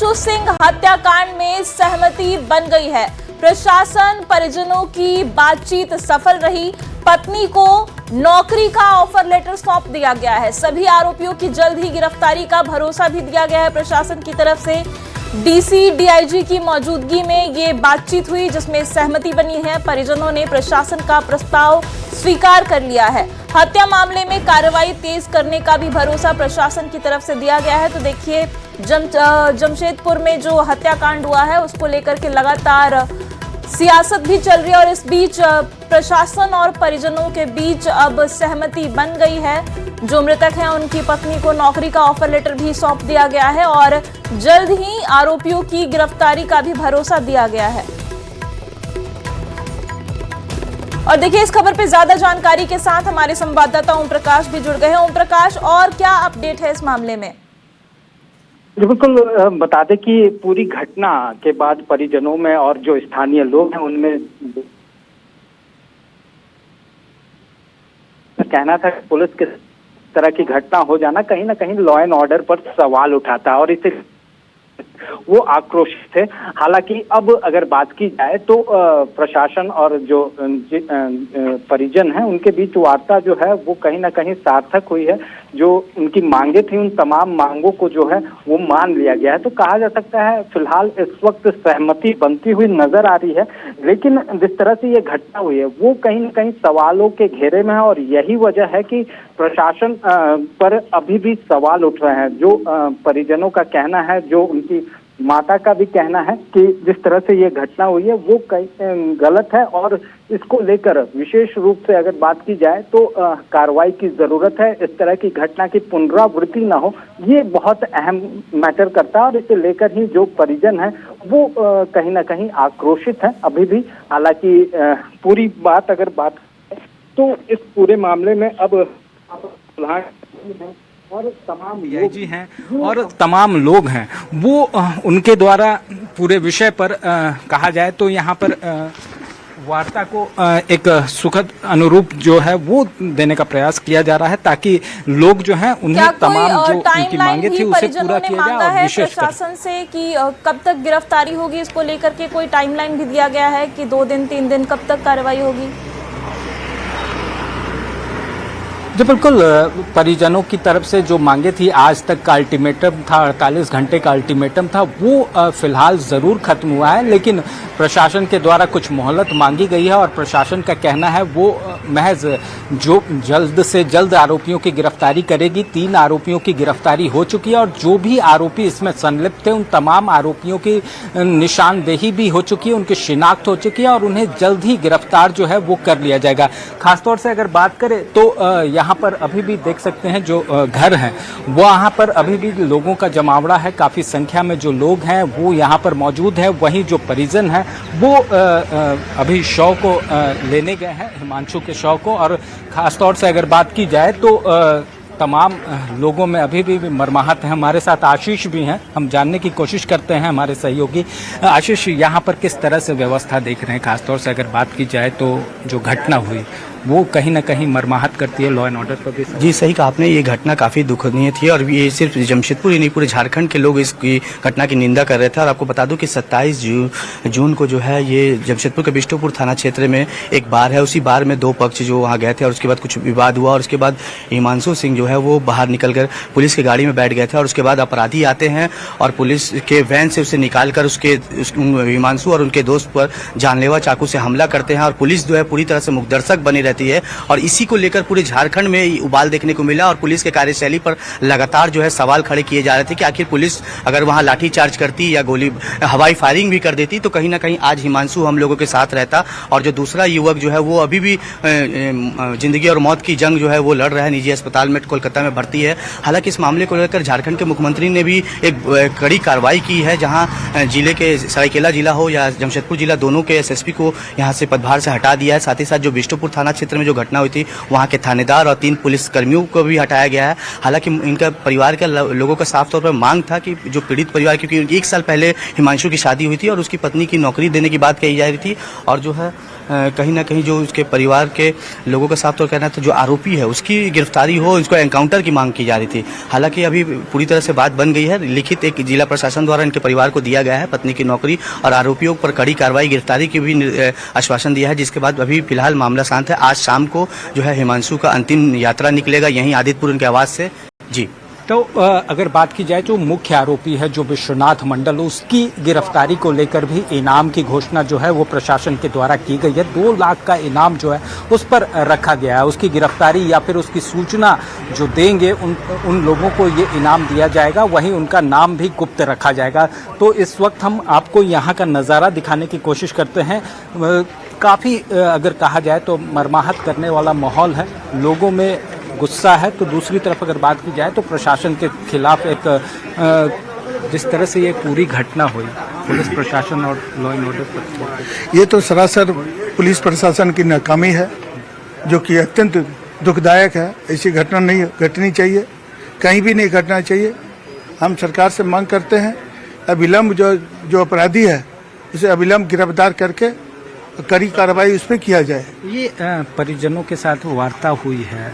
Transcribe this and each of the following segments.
हिमांशु सिंह हत्याकांड में सहमति बन गई है। प्रशासन परिजनों की बातचीत सफल रही। पत्नी को नौकरी का ऑफर लेटर सौंप दिया गया है। सभी आरोपियों की जल्द ही गिरफ्तारी का भरोसा भी दिया गया है प्रशासन की तरफ से। डीसी डीआईजी की मौजूदगी में ये बातचीत हुई जिसमें सहमति बनी है। परिजनों ने प्रशासन का प्रस्ताव स्वीकार कर लिया है। हत्या मामले में कार्रवाई तेज करने का भी भरोसा प्रशासन की तरफ से दिया गया है। तो देखिए जमशेदपुर में जो हत्याकांड हुआ है उसको लेकर के लगातार सियासत भी चल रही है और इस बीच प्रशासन और परिजनों के बीच अब सहमति बन गई है। जो मृतक हैं उनकी पत्नी को नौकरी का ऑफर लेटर भी सौंप दिया गया है और जल्द ही आरोपियों की गिरफ्तारी का भी भरोसा दिया गया है। और देखिए इस खबर पे ज्यादा जानकारी के साथ हमारे संवाददाता ओम प्रकाश भी जुड़ गए हैं। ओम प्रकाश, और क्या अपडेट है इस मामले में? बिल्कुल, बता दें कि पूरी घटना के बाद परिजनों में और जो स्थानीय लोग हैं उनमें कहना था कि पुलिस किस तरह की घटना हो जाना कहीं ना कहीं लॉ एंड ऑर्डर पर सवाल उठाता है और इसे वो आक्रोशित थे। हालांकि अब अगर बात की जाए तो प्रशासन और जो परिजन हैं उनके बीच वार्ता जो है वो कहीं ना कहीं सार्थक हुई है। जो उनकी मांगे थी उन तमाम मांगों को जो है वो मान लिया गया है। तो कहा जा सकता है फिलहाल इस वक्त सहमति बनती हुई नजर आ रही है। लेकिन जिस तरह से ये घटना हुई है वो कहीं ना कहीं सवालों के घेरे में है और यही वजह है कि प्रशासन पर अभी भी सवाल उठ रहे हैं। जो परिजनों का कहना है, जो उनकी माता का भी कहना है कि जिस तरह से ये घटना हुई है वो गलत है और इसको लेकर विशेष रूप से अगर बात की जाए तो कार्रवाई की जरूरत है। इस तरह की घटना की पुनरावृत्ति ना हो, ये बहुत अहम मैटर करता है और इसे लेकर ही जो परिजन है वो कहीं ना कहीं आक्रोशित है अभी भी। हालांकि पूरी बात अगर बात तो इस पूरे मामले में अब और तमाम डीआईजी हैं और तमाम लोग हैं वो उनके द्वारा पूरे विषय पर कहा जाए तो यहाँ पर वार्ता को एक सुखद अनुरूप जो है वो देने का प्रयास किया जा रहा है ताकि लोग जो हैं उन्हें तमाम जो उनकी मांगे थी उसे पूरा किया जाए। और विशेष प्रशासन से कि कब तक गिरफ्तारी होगी इसको लेकर के कोई टाइमलाइन भी दिया गया है कि 2 दिन 3 दिन कब तक कार्रवाई होगी? जी बिल्कुल, परिजनों की तरफ से जो मांगे थी, आज तक का अल्टीमेटम था, 48 घंटे का अल्टीमेटम था, वो फिलहाल ज़रूर खत्म हुआ है। लेकिन प्रशासन के द्वारा कुछ मोहलत मांगी गई है और प्रशासन का कहना है वो महज जो जल्द से जल्द आरोपियों की गिरफ्तारी करेगी। 3 आरोपियों की गिरफ्तारी हो चुकी है और जो भी आरोपी इसमें संलिप्त थे उन तमाम आरोपियों की निशानदेही भी हो चुकी है, उनकी शिनाख्त हो चुकी है और उन्हें जल्द ही गिरफ्तार जो है वो कर लिया जाएगा। खासतौर से अगर बात करें तो यहाँ पर अभी भी देख सकते हैं जो घर हैं वो यहाँ पर अभी भी लोगों का जमावड़ा है। काफ़ी संख्या में जो लोग हैं वो यहाँ पर मौजूद है। वहीं जो परिजन हैं वो अभी शव को लेने गए हैं, हिमांशु के शव को। और ख़ासतौर से अगर बात की जाए तो तमाम लोगों में अभी भी मरमाहत है। हमारे साथ आशीष भी हैं, हम जानने की कोशिश करते हैं हमारे सहयोगी। आशीष, यहाँ पर किस तरह से व्यवस्था देख रहे हैं? खासतौर से अगर बात की जाए तो जो घटना हुई वो कहीं ना कहीं मरमाहत करती है लॉ एंड ऑर्डर पर भी। जी सही कहा आपने, ये घटना काफ़ी दुखनीय थी और ये सिर्फ जमशेदपुर ही नहीं पूरे झारखंड के लोग इस घटना की निंदा कर रहे थे। और आपको बता दूं कि 27 जून को जो है ये जमशेदपुर के बिष्टुपुर थाना क्षेत्र में एक बार है, उसी बार में 2 पक्ष जो वहाँ गए थे और उसके बाद कुछ विवाद हुआ और उसके बाद हिमांशु सिंह जो है वो बाहर निकलकर पुलिस की गाड़ी में बैठ गए थे और उसके बाद अपराधी आते हैं और पुलिस के वैन से उसे निकालकर हिमांशु और उनके दोस्त पर जानलेवा चाकू से हमला करते हैं और पुलिस जो है पूरी तरह से मुखदर्शक बनी रहती है। और इसी को लेकर पूरे झारखंड में उबाल देखने को मिला और पुलिस के कार्यशैली पर लगातार जो है सवाल खड़े किए जा रहे थे कि आखिर पुलिस अगर वहां लाठी चार्ज करती या गोली हवाई फायरिंग भी कर देती तो कहीं ना कहीं आज हिमांशु हम लोगों के साथ रहता। और जो दूसरा युवक जो है वो अभी भी जिंदगी और मौत की जंग जो है वो लड़ रहा है, निजी अस्पताल में कोलकाता में भर्ती है। हालांकि इस मामले को लेकर झारखंड के मुख्यमंत्री ने भी एक कड़ी कार्रवाई की है, जहां जिले के सरायकेला जिला हो या जमशेदपुर जिला दोनों के एसएसपी को यहां से पदभार से हटा दिया है। साथ ही साथ जो बिष्टुपुर थाना क्षेत्र में जो घटना हुई थी वहां के थानेदार और 3 पुलिस कर्मियों को भी हटाया गया है। हालांकि इनका परिवार के लोगों का साफ तौर पर मांग था कि जो पीड़ित परिवार, क्योंकि 1 साल पहले हिमांशु की शादी हुई थी और उसकी पत्नी की नौकरी देने की बात कही जा रही थी और जो है कहीं ना कहीं जो उसके परिवार के लोगों का साफ तौर कहना था जो आरोपी है उसकी गिरफ्तारी हो, इसको एनकाउंटर की मांग की जा रही थी। हालांकि अभी पूरी तरह से बात बन गई है। लिखित एक जिला प्रशासन द्वारा इनके परिवार को दिया गया है पत्नी की नौकरी और आरोपियों पर कड़ी कार्रवाई गिरफ्तारी की भी आश्वासन दिया है, जिसके बाद अभी फिलहाल मामला शांत है। आज शाम को जो है हिमांशु का अंतिम यात्रा निकलेगा यहीं आदित्यपुर उनके आवास से। जी तो अगर बात की जाए जो मुख्य आरोपी है जो विश्वनाथ मंडल, उसकी गिरफ्तारी को लेकर भी इनाम की घोषणा जो है वो प्रशासन के द्वारा की गई है। 2 लाख का इनाम जो है उस पर रखा गया है। उसकी गिरफ्तारी या फिर उसकी सूचना जो देंगे उन लोगों को ये इनाम दिया जाएगा, वहीं उनका नाम भी गुप्त रखा जाएगा। तो इस वक्त हम आपको यहाँ का नज़ारा दिखाने की कोशिश करते हैं। काफ़ी अगर कहा जाए तो मर्माहत करने वाला माहौल है, लोगों में गुस्सा है। तो दूसरी तरफ अगर बात की जाए तो प्रशासन के खिलाफ एक जिस तरह से ये पूरी घटना हुई, पुलिस प्रशासन और लॉ एंड ऑर्डर पर, ये तो सरासर पुलिस प्रशासन की नाकामी है जो कि अत्यंत दुखदायक है। ऐसी घटना नहीं घटनी चाहिए, कहीं भी नहीं घटना चाहिए। हम सरकार से मांग करते हैं अविलंब जो अपराधी है उसे अविलंब गिरफ्तार करके कड़ी कार्रवाई उस पर किया जाए। ये परिजनों के साथ वार्ता हुई है,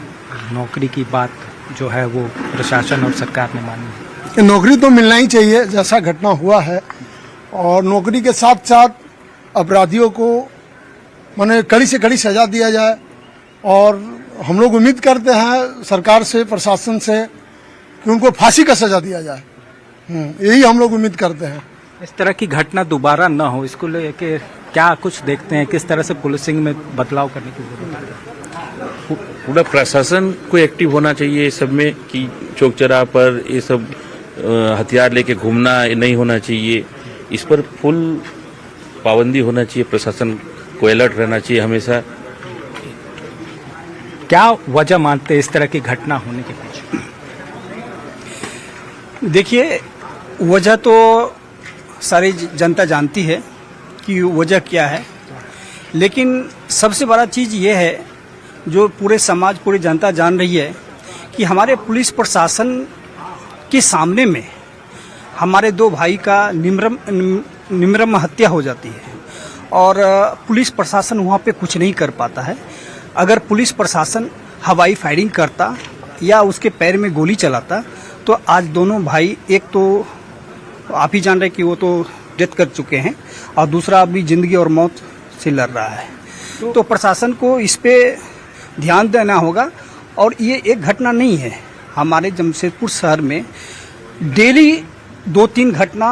नौकरी की बात जो है वो प्रशासन और सरकार ने मानी है। नौकरी तो मिलना ही चाहिए जैसा घटना हुआ है, और नौकरी के साथ साथ अपराधियों को माने कड़ी से कड़ी सजा दिया जाए। और हम लोग उम्मीद करते हैं सरकार से, प्रशासन से कि उनको फांसी का सजा दिया जाए। यही हम लोग उम्मीद करते हैं। इस तरह की घटना दोबारा न हो, इसको लेके क्या कुछ देखते हैं, किस तरह से पुलिसिंग में बदलाव करने की जरूरत है? पूरा प्रशासन को एक्टिव होना चाहिए इस सब में कि चौक चौराहे पर ये सब हथियार लेके घूमना नहीं होना चाहिए। इस पर फुल पाबंदी होना चाहिए, प्रशासन को अलर्ट रहना चाहिए हमेशा। क्या वजह मानते हैं इस तरह की घटना होने के पीछे? देखिए, वजह तो सारी जनता जानती है कि वजह क्या है, लेकिन सबसे बड़ा चीज़ ये है जो पूरे समाज, पूरी जनता जान रही है कि हमारे पुलिस प्रशासन के सामने में हमारे 2 भाई का निर्मम हत्या हो जाती है और पुलिस प्रशासन वहाँ पे कुछ नहीं कर पाता है। अगर पुलिस प्रशासन हवाई फायरिंग करता या उसके पैर में गोली चलाता तो आज दोनों भाई, एक तो आप ही जान रहे कि वो तो डेथ कर चुके हैं और दूसरा अभी जिंदगी और मौत से लड़ रहा है। तो प्रशासन को इस पे ध्यान देना होगा। और ये एक घटना नहीं है, हमारे जमशेदपुर शहर में डेली 2-3 घटना,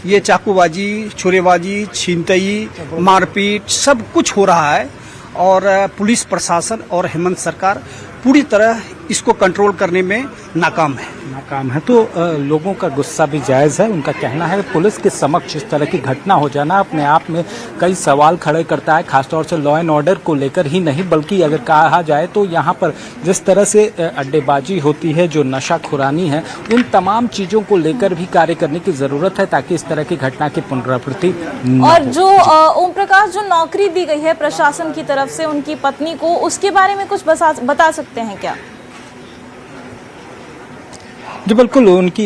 ये चाकूबाजी, छुरेबाजी, छीनताई, मारपीट सब कुछ हो रहा है। और पुलिस प्रशासन और हेमंत सरकार पूरी तरह इसको कंट्रोल करने में नाकाम है। तो लोगों का गुस्सा भी जायज़ है। उनका कहना है पुलिस के समक्ष इस तरह की घटना हो जाना अपने आप में कई सवाल खड़े करता है, खासतौर से लॉ एंड ऑर्डर को लेकर ही नहीं बल्कि अगर कहा जाए तो यहाँ पर जिस तरह से अड्डेबाजी होती है, जो नशाखुरानी है, उन तमाम चीज़ों को लेकर भी कार्य करने की ज़रूरत है ताकि इस तरह की घटना की पुनरावृत्ति न हो। और जो ओम प्रकाश, जो नौकरी दी गई है प्रशासन की तरफ से उनकी पत्नी को, उसके बारे में कुछ बता सकते हैं क्या? जी बिल्कुल, उनकी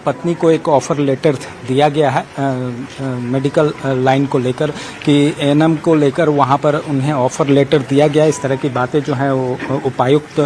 पत्नी को एक ऑफर लेटर दिया गया है मेडिकल लाइन को लेकर कि एएनएम को लेकर वहां पर उन्हें ऑफर लेटर दिया गया। इस तरह की बातें जो हैं वो उपायुक्त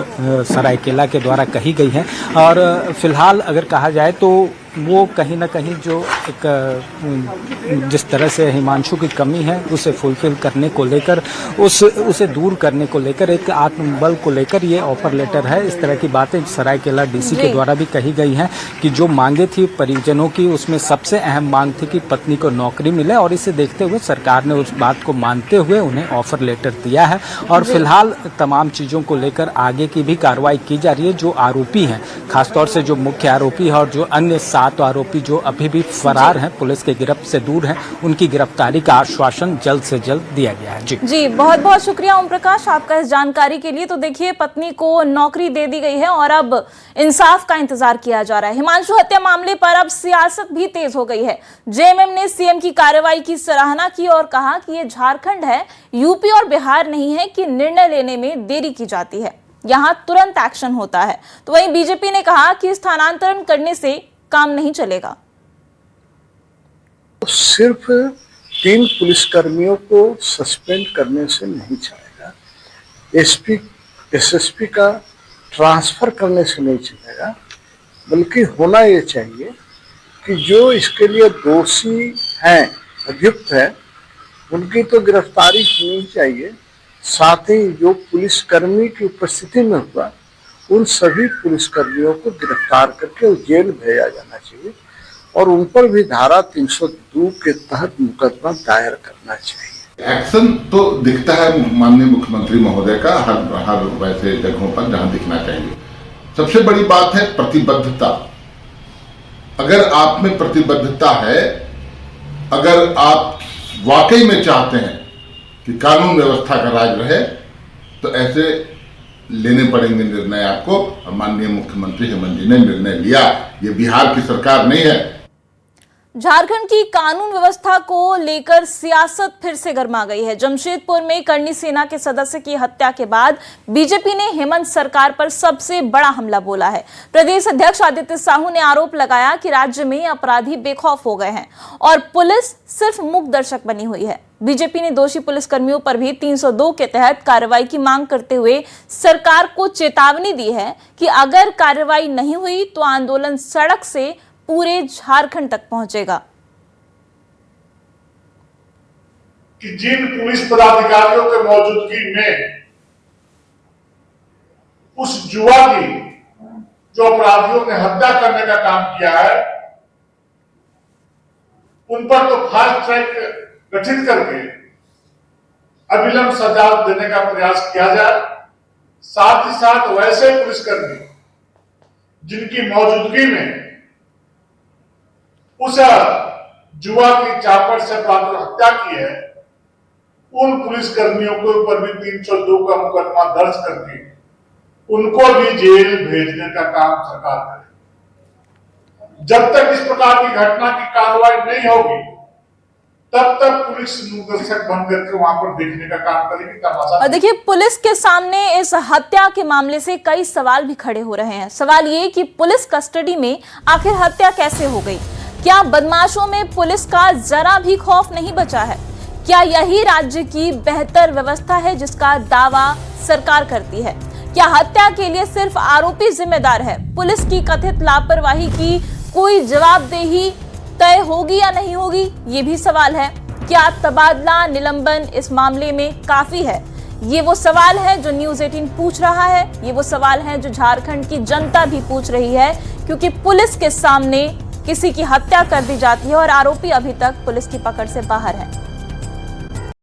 सरायकेला के द्वारा कही गई हैं। और फिलहाल अगर कहा जाए तो वो कहीं ना कहीं जो एक जिस तरह से हिमांशु की कमी है उसे फुलफिल करने को लेकर, उसे दूर करने को लेकर, एक आत्मबल को लेकर ये ऑफर लेटर है। इस तरह की बातें सरायकेला डीसी के द्वारा भी कही गई हैं कि जो मांगे थी परिजनों की उसमें सबसे अहम मांग थी कि पत्नी को नौकरी मिले और इसे देखते हुए सरकार ने उस बात को मानते हुए उन्हें ऑफर लेटर दिया है। और फिलहाल तमाम चीज़ों को लेकर आगे की भी कार्रवाई की जा रही है। जो आरोपी हैं, खासतौर से जो मुख्य आरोपी है और जो अन्य 7 आरोपी जो अभी भी फरार हैं, पुलिस के गिरफ्त से दूर हैं, उनकी गिरफ्तारी का आश्वासन जल्द से जल्द दिया गया है। जी बहुत बहुत शुक्रिया ओम प्रकाश आपका इस जानकारी के लिए। तो देखिए, पत्नी को नौकरी दे दी गई है और अब इंसाफ का इंतजार किया जा रहा है। हिमांशु हत्या मामले पर अब सियासत भी तेज हो गई है। जेएमएम ने सीएम की कार्रवाई की सराहना की और कहा कि ये झारखंड है, यूपी और बिहार नहीं है कि निर्णय लेने में देरी की जाती है, यहाँ तुरंत एक्शन होता है। तो वहीं बीजेपी ने कहा कि स्थानांतरण करने से काम नहीं चलेगा। सिर्फ 3 पुलिसकर्मियों को सस्पेंड करने से नहीं चलेगा, एसएसपी का ट्रांसफर करने से नहीं चलेगा, बल्कि होना ये चाहिए कि जो इसके लिए दोषी हैं, अभियुक्त है, उनकी तो गिरफ्तारी होनी चाहिए। साथ ही जो पुलिसकर्मी की उपस्थिति में हुआ, उन सभी पुलिसकर्मियों को गिरफ्तार करके जेल भेजा जाना चाहिए और उन पर भी धारा 302 के तहत मुकदमा दायर करना चाहिए। एक्शन तो दिखता है माननीय मुख्यमंत्री महोदय का हर वैसे जगहों पर जहां दिखना चाहिए। सबसे बड़ी बात है प्रतिबद्धता। अगर आप में प्रतिबद्धता है, अगर आप वाकई में चाहते हैं कि कानून व्यवस्था का राज रहे, तो ऐसे लेने पड़ेंगे निर्णय आपको। और माननीय मुख्यमंत्री हेमंत जी ने निर्णय लिया। ये बिहार की सरकार नहीं है। झारखंड की कानून व्यवस्था को लेकर सियासत फिर से गर्मा गई है। जमशेदपुर में करनी सेना के सदस्य की हत्या के बाद बीजेपी ने हेमंत सरकार पर सबसे बड़ा हमला बोला है। प्रदेश अध्यक्ष आदित्य साहू ने आरोप लगाया कि राज्य में अपराधी बेखौफ हो गए हैं और पुलिस सिर्फ मूक दर्शक बनी हुई है। बीजेपी ने दोषी पुलिसकर्मियों पर भी 302 के तहत कार्रवाई की मांग करते हुए सरकार को चेतावनी दी है कि अगर कार्रवाई नहीं हुई तो आंदोलन सड़क से पूरे झारखंड तक पहुंचेगा। कि जिन पुलिस पदाधिकारियों के मौजूदगी में उस जुआ की जो अपराधियों ने हत्या करने का काम किया है, उन पर तो फास्ट ट्रैक गठित करके अविलंब सजा देने का प्रयास किया जाए। साथ ही साथ वैसे पुलिसकर्मी जिनकी मौजूदगी में उस जुआ की चापट से अपराधियों हत्या की है, उन पुलिसकर्मियों के ऊपर भी 302 का मुकदमा दर्ज करके उनको भी जेल भेजने का काम सरकार करे। जब तक इस प्रकार की घटना की कार्रवाई नहीं होगी, तब तक पुलिस निर्देशक बन करके वहां पर देखने का काम करेगी, तमाशा। और देखिए, पुलिस के सामने इस हत्या के मामले से कई सवाल भी खड़े हो रहे हैं। सवाल ये कि पुलिस कस्टडी में आखिर हत्या कैसे हो गई? क्या बदमाशों में पुलिस का जरा भी खौफ नहीं बचा है? क्या यही राज्य की बेहतर व्यवस्था है जिसका दावा सरकार करती है? क्या हत्या के लिए सिर्फ आरोपी जिम्मेदार है? पुलिस की कथित लापरवाही की कोई जवाबदेही तय होगी या नहीं होगी, ये भी सवाल है। क्या तबादला निलंबन इस मामले में काफी है? ये वो सवाल है जो न्यूज़ 18 पूछ रहा है। ये वो सवाल है जो झारखंड की जनता भी पूछ रही है, क्योंकि पुलिस के सामने किसी की हत्या कर दी जाती है और आरोपी अभी तक पुलिस की पकड़ से बाहर है।